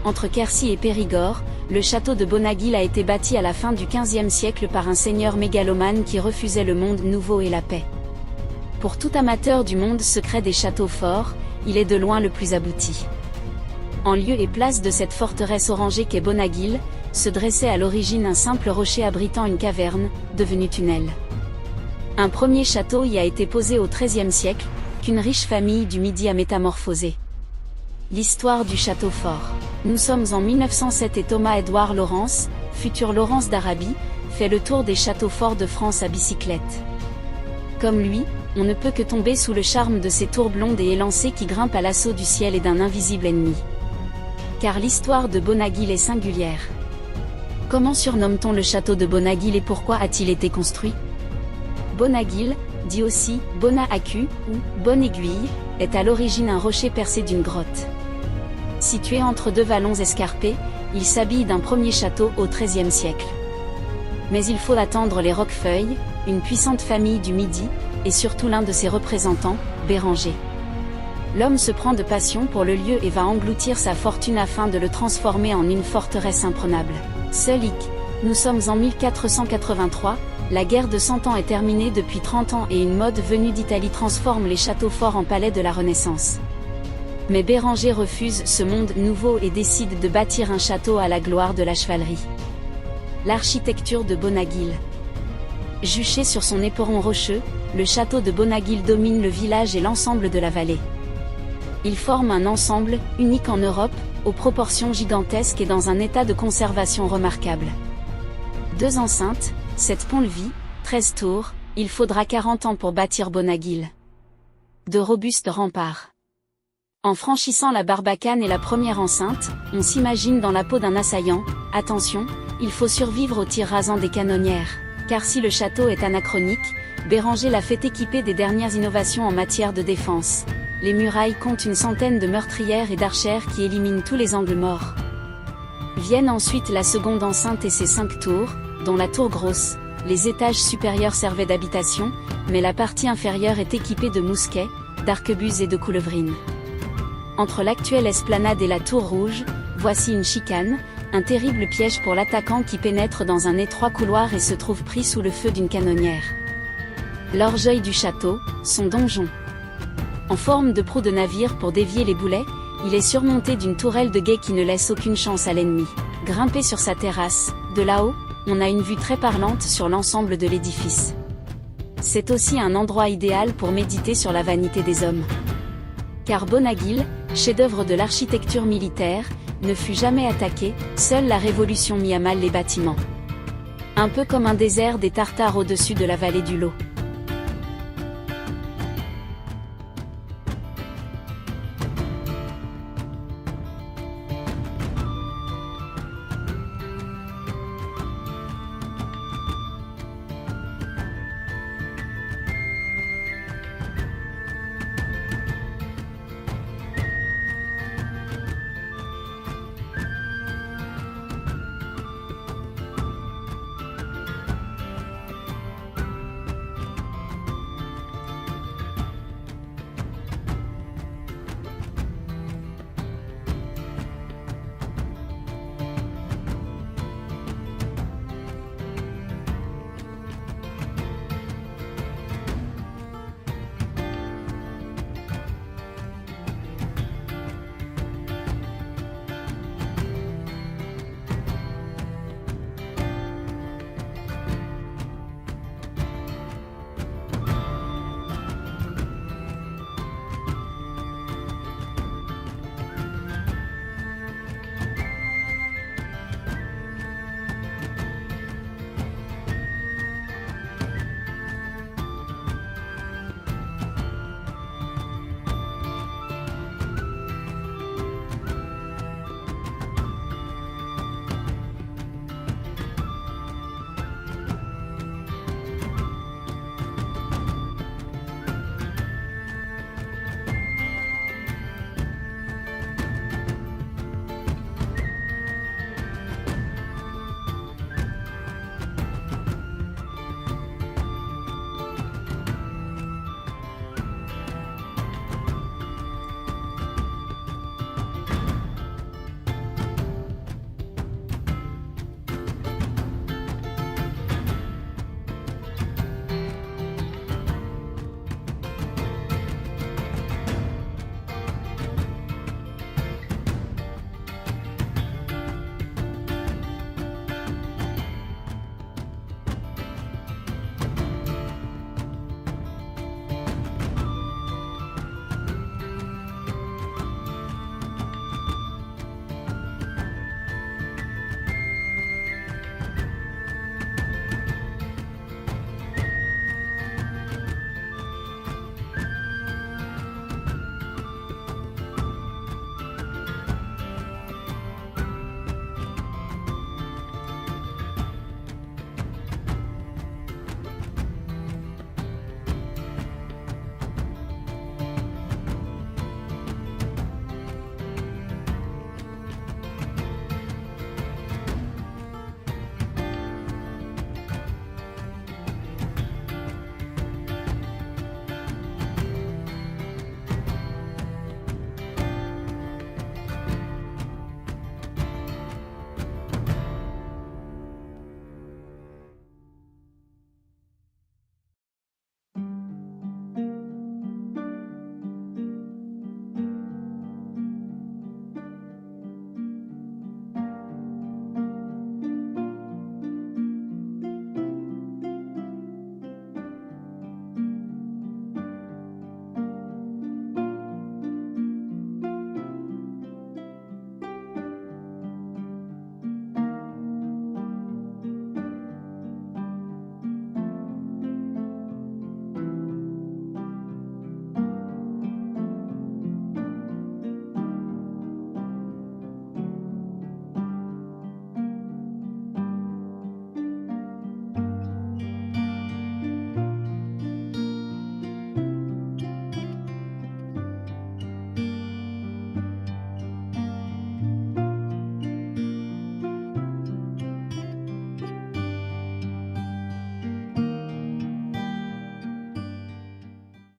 entre Quercy et Périgord, le château de Bonaguil a été bâti à la fin du XVe siècle par un seigneur mégalomane qui refusait le monde nouveau et la paix. Pour tout amateur du monde secret des châteaux forts, il est de loin le plus abouti. En lieu et place de cette forteresse orangée qu'est Bonaguil, se dressait à l'origine un simple rocher abritant une caverne, devenue tunnel. Un premier château y a été posé au XIIIe siècle, qu'une riche famille du Midi a métamorphosé. L'histoire du château fort. Nous sommes en 1907 et Thomas-Édouard Lawrence, futur Lawrence d'Arabie, fait le tour des châteaux forts de France à bicyclette. Comme lui, on ne peut que tomber sous le charme de ces tours blondes et élancées qui grimpent à l'assaut du ciel et d'un invisible ennemi. Car l'histoire de Bonaguil est singulière. Comment surnomme-t-on le château de Bonaguil et pourquoi a-t-il été construit? Bonaguil, dit aussi Bona-Acu ou Bonne-Aiguille, est à l'origine un rocher percé d'une grotte. Situé entre deux vallons escarpés, il s'habille d'un premier château au XIIIe siècle. Mais il faut attendre les Roquefeuille, une puissante famille du Midi, et surtout l'un de ses représentants, Béranger. L'homme se prend de passion pour le lieu et va engloutir sa fortune afin de le transformer en une forteresse imprenable. Seul hic, nous sommes en 1483, la guerre de 100 ans est terminée depuis 30 ans et une mode venue d'Italie transforme les châteaux forts en palais de la Renaissance. Mais Béranger refuse ce monde nouveau et décide de bâtir un château à la gloire de la chevalerie. L'architecture de Bonaguil. Juché sur son éperon rocheux, le château de Bonaguil domine le village et l'ensemble de la vallée. Il forme un ensemble, unique en Europe, aux proportions gigantesques et dans un état de conservation remarquable. 2 enceintes, 7 ponts-levis, 13 tours, il faudra 40 ans pour bâtir Bonaguil. De robustes remparts. En franchissant la Barbacane et la première enceinte, on s'imagine dans la peau d'un assaillant. Attention, il faut survivre aux tirs rasants des canonnières. Car si le château est anachronique, Béranger l'a fait équiper des dernières innovations en matière de défense. Les murailles comptent une centaine de meurtrières et d'archères qui éliminent tous les angles morts. Viennent ensuite la seconde enceinte et ses 5 tours, dont la tour grosse. Les étages supérieurs servaient d'habitation, mais la partie inférieure est équipée de mousquets, d'arquebuses et de coulevrines. Entre l'actuelle esplanade et la tour rouge, voici une chicane, un terrible piège pour l'attaquant qui pénètre dans un étroit couloir et se trouve pris sous le feu d'une canonnière. L'orgueil du château, son donjon. En forme de proue de navire pour dévier les boulets, il est surmonté d'une tourelle de guet qui ne laisse aucune chance à l'ennemi. Grimpé sur sa terrasse, de là-haut, on a une vue très parlante sur l'ensemble de l'édifice. C'est aussi un endroit idéal pour méditer sur la vanité des hommes. Car Bonaguil, chef-d'œuvre de l'architecture militaire, ne fut jamais attaqué, seule la Révolution mit à mal les bâtiments. Un peu comme un désert des Tartares au-dessus de la vallée du Lot.